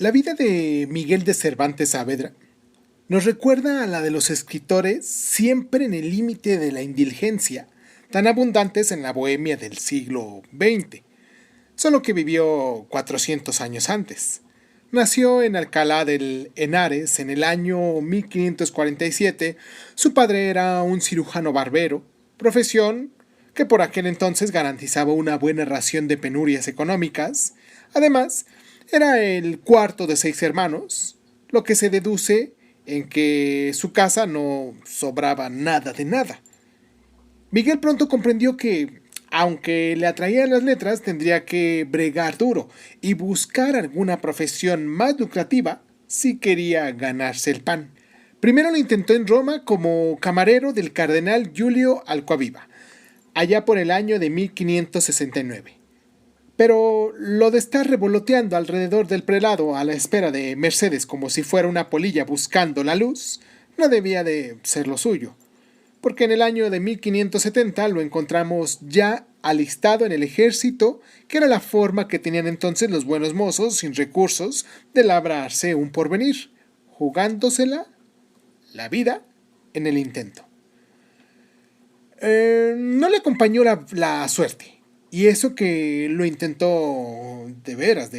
La vida de Miguel de Cervantes Saavedra nos recuerda a la de los escritores siempre en el límite de la indulgencia, tan abundantes en la bohemia del siglo XX, solo que vivió 400 años antes. Nació en Alcalá del Henares en el año 1547. Su padre era un cirujano barbero, profesión que por aquel entonces garantizaba una buena ración de penurias económicas. Además, era el cuarto de 6 hermanos, lo que se deduce en que su casa no sobraba nada de nada. Miguel pronto comprendió que, aunque le atraían las letras, tendría que bregar duro y buscar alguna profesión más lucrativa si quería ganarse el pan. Primero lo intentó en Roma como camarero del cardenal Giulio Alcoaviva, allá por el año de 1569. Pero lo de estar revoloteando alrededor del prelado a la espera de Mercedes como si fuera una polilla buscando la luz, no debía de ser lo suyo, porque en el año de 1570 lo encontramos ya alistado en el ejército, que era la forma que tenían entonces los buenos mozos sin recursos de labrarse un porvenir, jugándosela la vida en el intento. No le acompañó la suerte. Y eso que lo intentó de veras,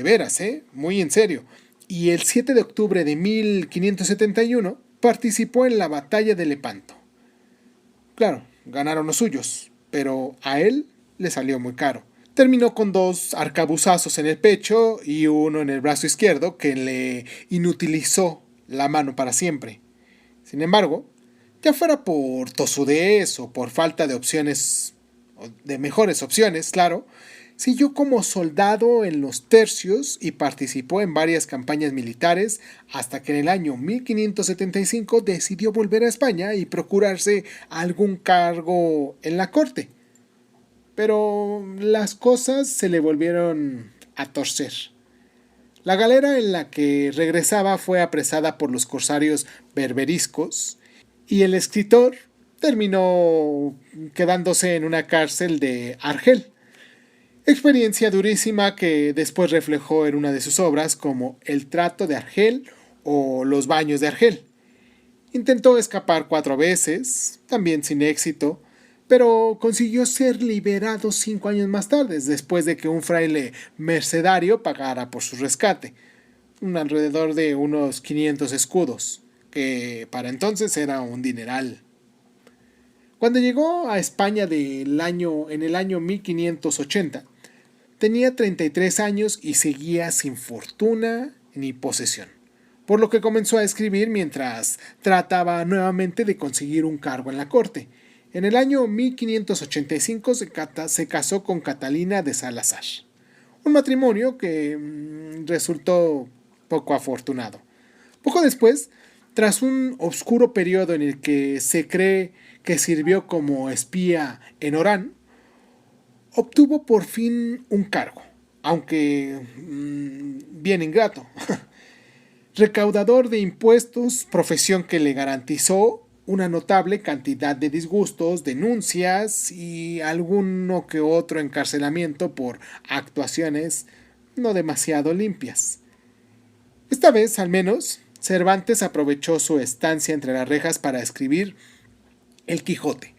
muy en serio. Y el 7 de octubre de 1571 participó en la batalla de Lepanto. Claro, ganaron los suyos, pero a él le salió muy caro. Terminó con 2 arcabuzazos en el pecho y uno en el brazo izquierdo que le inutilizó la mano para siempre. Sin embargo, ya fuera por tosudez o por falta de opciones, de mejores opciones, claro, siguió como soldado en los tercios y participó en varias campañas militares hasta que en el año 1575 decidió volver a España y procurarse algún cargo en la corte. Pero las cosas se le volvieron a torcer. La galera en la que regresaba fue apresada por los corsarios berberiscos y el escritor terminó quedándose en una cárcel de Argel. Experiencia durísima que después reflejó en una de sus obras como El trato de Argel o Los baños de Argel. Intentó escapar 4 veces, también sin éxito, pero consiguió ser liberado 5 años más tarde, después de que un fraile mercedario pagara por su rescate, alrededor de unos 500 escudos, que para entonces era un dineral. Cuando llegó a España en el año 1580, tenía 33 años y seguía sin fortuna ni posesión, por lo que comenzó a escribir mientras trataba nuevamente de conseguir un cargo en la corte. En el año 1585 se casó con Catalina de Salazar, un matrimonio que resultó poco afortunado. Poco después, tras un oscuro periodo en el que se cree que sirvió como espía en Orán, obtuvo por fin un cargo, aunque bien ingrato. Recaudador de impuestos, profesión que le garantizó una notable cantidad de disgustos, denuncias y alguno que otro encarcelamiento por actuaciones no demasiado limpias. Esta vez, al menos, Cervantes aprovechó su estancia entre las rejas para escribir El Quijote.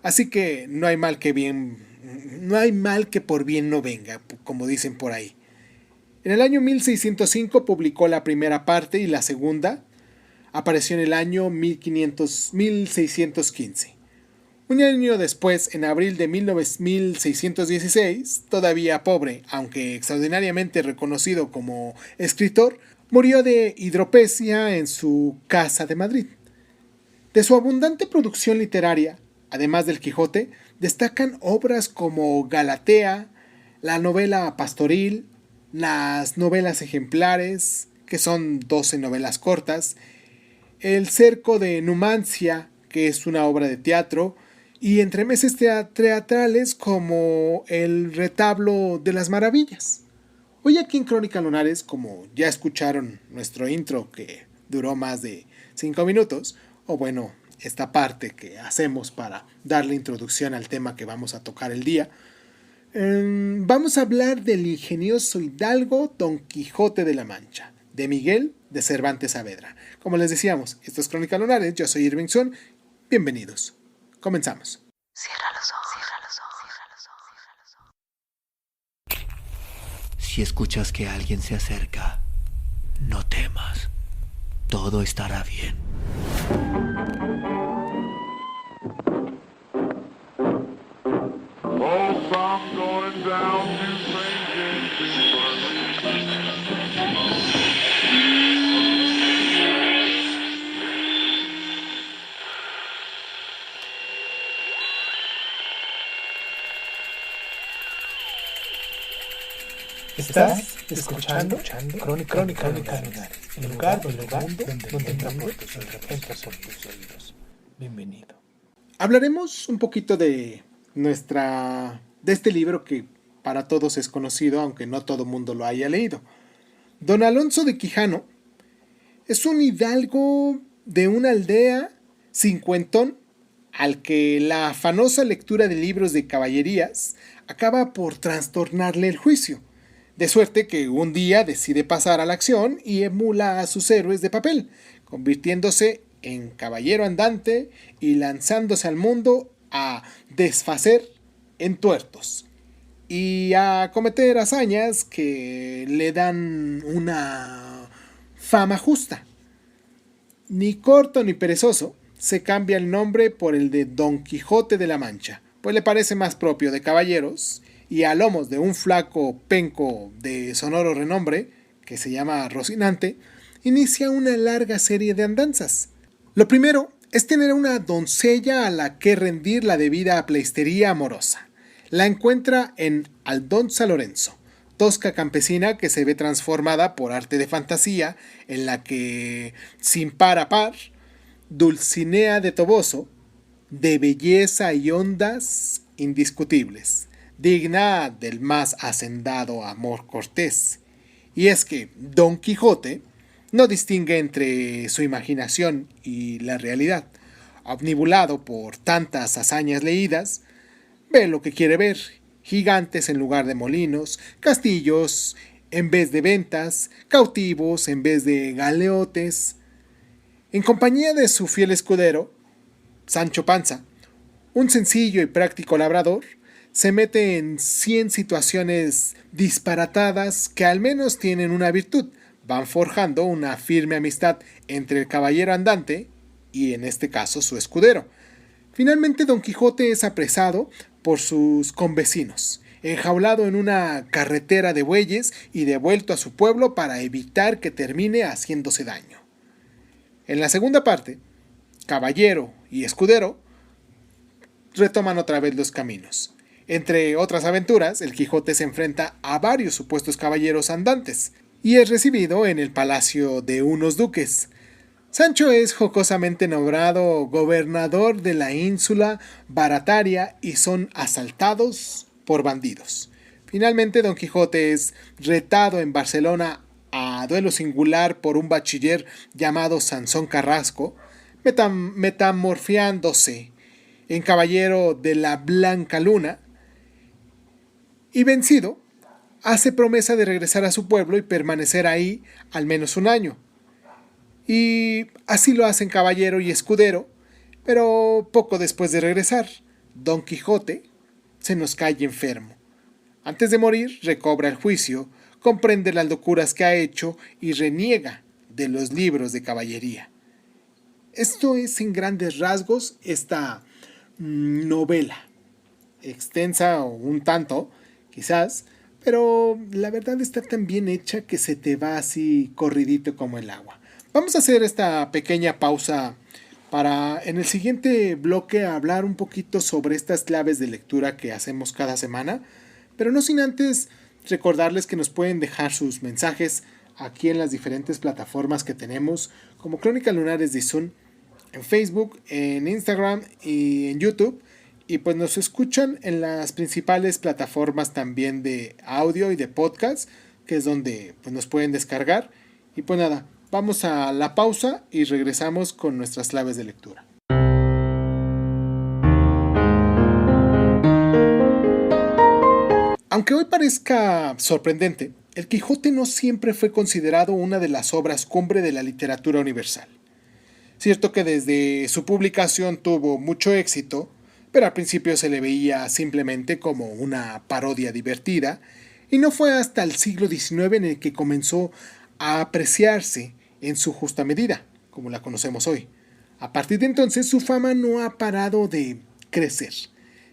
Así que no hay mal que por bien no venga, como dicen por ahí. En el año 1605 publicó la primera parte y la segunda apareció en el año 1615. Un año después, en abril de 1616, todavía pobre, aunque extraordinariamente reconocido como escritor, murió de hidropesia en su casa de Madrid. De su abundante producción literaria, además del Quijote, destacan obras como Galatea, la novela pastoril, las novelas ejemplares, que son 12 novelas cortas, El cerco de Numancia, que es una obra de teatro, y entremeses teatrales como El retablo de las maravillas. Hoy aquí en Crónica Lunares, como ya escucharon nuestro intro que duró más de 5 minutos, o bueno, esta parte que hacemos para darle introducción al tema que vamos a tocar el día, vamos a hablar del ingenioso hidalgo Don Quijote de la Mancha, de Miguel de Cervantes Saavedra. Como les decíamos, esto es Crónicas Lunares, yo soy Irving Sun, bienvenidos. Comenzamos. Cierra los ojos, cierra los ojos, cierra los ojos, cierra los ojos. Si escuchas que alguien se acerca, no temas. Todo estará bien. Oh, I'm going down to St. James Estás escuchando Crónicas Lunares, el lugar donde entra por tus oídos. Bienvenido. Hablaremos un poquito de este libro que para todos es conocido, aunque no todo el mundo lo haya leído. Don Alonso de Quijano es un hidalgo de una aldea cincuentón al que la afanosa lectura de libros de caballerías acaba por trastornarle el juicio. De suerte que un día decide pasar a la acción y emula a sus héroes de papel, convirtiéndose en caballero andante y lanzándose al mundo a desfacer entuertos y a cometer hazañas que le dan una fama justa. Ni corto ni perezoso, se cambia el nombre por el de Don Quijote de la Mancha, pues le parece más propio de caballeros, y a lomos de un flaco penco de sonoro renombre, que se llama Rocinante, inicia una larga serie de andanzas. Lo primero es tener una doncella a la que rendir la debida pleistería amorosa. La encuentra en Aldonza Lorenzo, tosca campesina que se ve transformada por arte de fantasía, en la que, sin par a par, Dulcinea de Toboso, de belleza y ondas indiscutibles, digna del más hacendado amor cortés. Y es que Don Quijote no distingue entre su imaginación y la realidad. Obnibulado por tantas hazañas leídas, ve lo que quiere ver: gigantes en lugar de molinos, castillos en vez de ventas, cautivos en vez de galeotes. En compañía de su fiel escudero, Sancho Panza, un sencillo y práctico labrador, se mete en 100 situaciones disparatadas que al menos tienen una virtud: van forjando una firme amistad entre el caballero andante y, en este caso, su escudero. Finalmente, Don Quijote es apresado por sus convecinos, enjaulado en una carretera de bueyes y devuelto a su pueblo para evitar que termine haciéndose daño. En la segunda parte, caballero y escudero retoman otra vez los caminos. Entre otras aventuras, el Quijote se enfrenta a varios supuestos caballeros andantes y es recibido en el palacio de unos duques. Sancho es jocosamente nombrado gobernador de la ínsula Barataria y son asaltados por bandidos. Finalmente, Don Quijote es retado en Barcelona a duelo singular por un bachiller llamado Sansón Carrasco, metamorfiándose en caballero de la Blanca Luna, y vencido, hace promesa de regresar a su pueblo y permanecer ahí al menos un año. Y así lo hacen caballero y escudero, pero poco después de regresar, Don Quijote se nos cae enfermo. Antes de morir, recobra el juicio, comprende las locuras que ha hecho y reniega de los libros de caballería. Esto es en grandes rasgos esta novela, extensa o un tanto, quizás, pero la verdad está tan bien hecha que se te va así corridito como el agua. Vamos a hacer esta pequeña pausa para en el siguiente bloque hablar un poquito sobre estas claves de lectura que hacemos cada semana, pero no sin antes recordarles que nos pueden dejar sus mensajes aquí en las diferentes plataformas que tenemos, como Crónicas Lunares de Sun, en Facebook, en Instagram y en YouTube. Y pues nos escuchan en las principales plataformas también de audio y de podcast, que es donde pues nos pueden descargar. Y pues nada, vamos a la pausa y regresamos con nuestras claves de lectura. Aunque hoy parezca sorprendente, El Quijote no siempre fue considerado una de las obras cumbre de la literatura universal. Cierto que desde su publicación tuvo mucho éxito, pero al principio se le veía simplemente como una parodia divertida, y no fue hasta el siglo XIX en el que comenzó a apreciarse en su justa medida, como la conocemos hoy. A partir de entonces su fama no ha parado de crecer,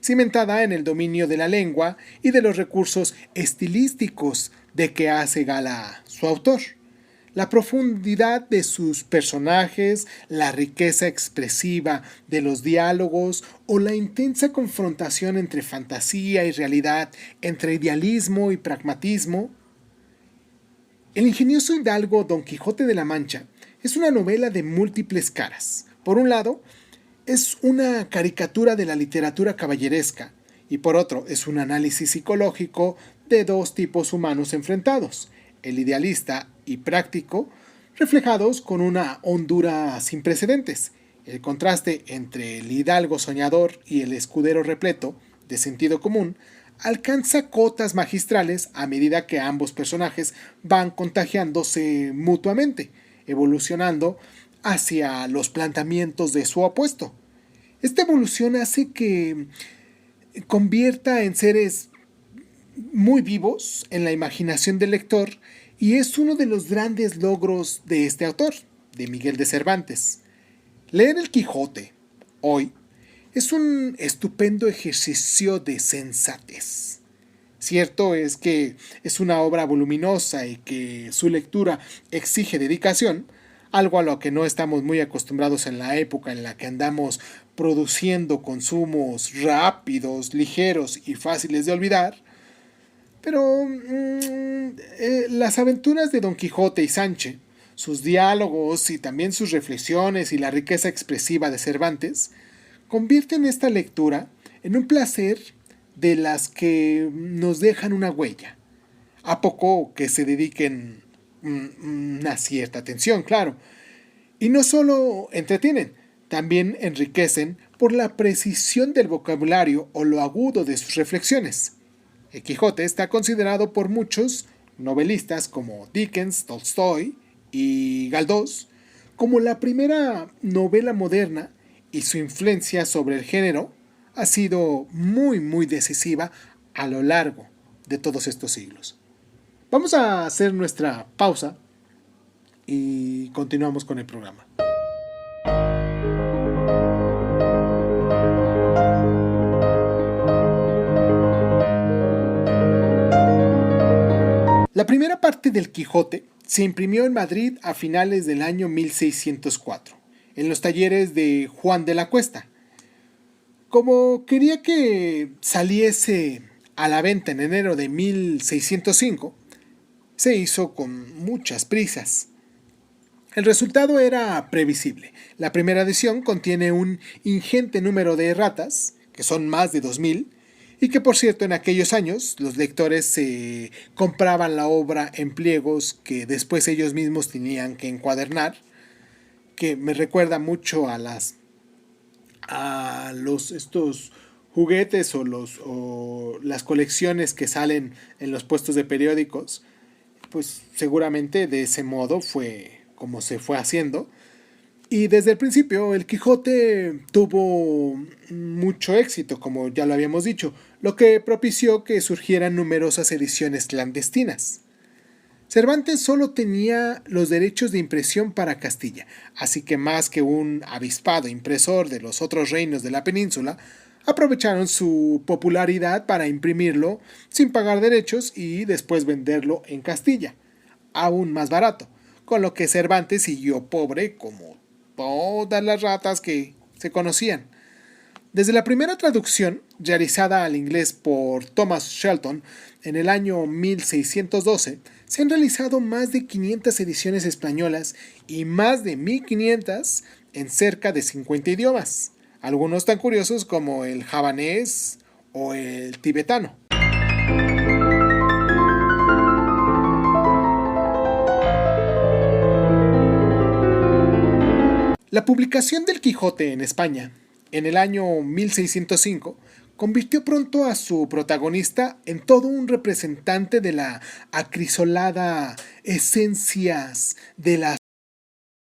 cimentada en el dominio de la lengua y de los recursos estilísticos de que hace gala su autor. La profundidad de sus personajes, la riqueza expresiva de los diálogos o la intensa confrontación entre fantasía y realidad, entre idealismo y pragmatismo. El ingenioso hidalgo Don Quijote de la Mancha es una novela de múltiples caras. Por un lado, es una caricatura de la literatura caballeresca y por otro es un análisis psicológico de dos tipos humanos enfrentados, el idealista y práctico, reflejados con una hondura sin precedentes. El contraste entre el hidalgo soñador y el escudero repleto de sentido común alcanza cotas magistrales a medida que ambos personajes van contagiándose mutuamente, evolucionando hacia los planteamientos de su opuesto. Esta evolución hace que convierta en seres muy vivos en la imaginación del lector y es uno de los grandes logros de este autor, de Miguel de Cervantes. Leer el Quijote hoy es un estupendo ejercicio de sensatez. Cierto es que es una obra voluminosa y que su lectura exige dedicación, algo a lo que no estamos muy acostumbrados en la época en la que andamos produciendo consumos rápidos, ligeros y fáciles de olvidar. Pero las aventuras de Don Quijote y Sancho, sus diálogos y también sus reflexiones y la riqueza expresiva de Cervantes, convierten esta lectura en un placer de las que nos dejan una huella. A poco que se dediquen una cierta atención, claro. Y no solo entretienen, también enriquecen por la precisión del vocabulario o lo agudo de sus reflexiones. El Quijote está considerado por muchos novelistas como Dickens, Tolstoy y Galdós como la primera novela moderna y su influencia sobre el género ha sido muy decisiva a lo largo de todos estos siglos. Vamos a hacer nuestra pausa y continuamos con el programa. La primera parte del Quijote se imprimió en Madrid a finales del año 1604, en los talleres de Juan de la Cuesta. Como quería que saliese a la venta en enero de 1605, se hizo con muchas prisas. El resultado era previsible. La primera edición contiene un ingente número de erratas, que son más de 2000, y que por cierto en aquellos años los lectores se compraban la obra en pliegos que después ellos mismos tenían que encuadernar, que me recuerda mucho a estos juguetes o las colecciones que salen en los puestos de periódicos. Pues seguramente de ese modo fue como se fue haciendo. Y desde el principio el Quijote tuvo mucho éxito, como ya lo habíamos dicho, lo que propició que surgieran numerosas ediciones clandestinas. Cervantes solo tenía los derechos de impresión para Castilla, así que más que un avispado impresor de los otros reinos de la península, aprovecharon su popularidad para imprimirlo sin pagar derechos y después venderlo en Castilla, aún más barato, con lo que Cervantes siguió pobre como todas las ratas que se conocían. Desde la primera traducción, realizada al inglés por Thomas Shelton en el año 1612, se han realizado más de 500 ediciones españolas y más de 1500 en cerca de 50 idiomas, algunos tan curiosos como el javanés o el tibetano. La publicación del Quijote en España en el año 1605 convirtió pronto a su protagonista en todo un representante de la acrisolada esencias de la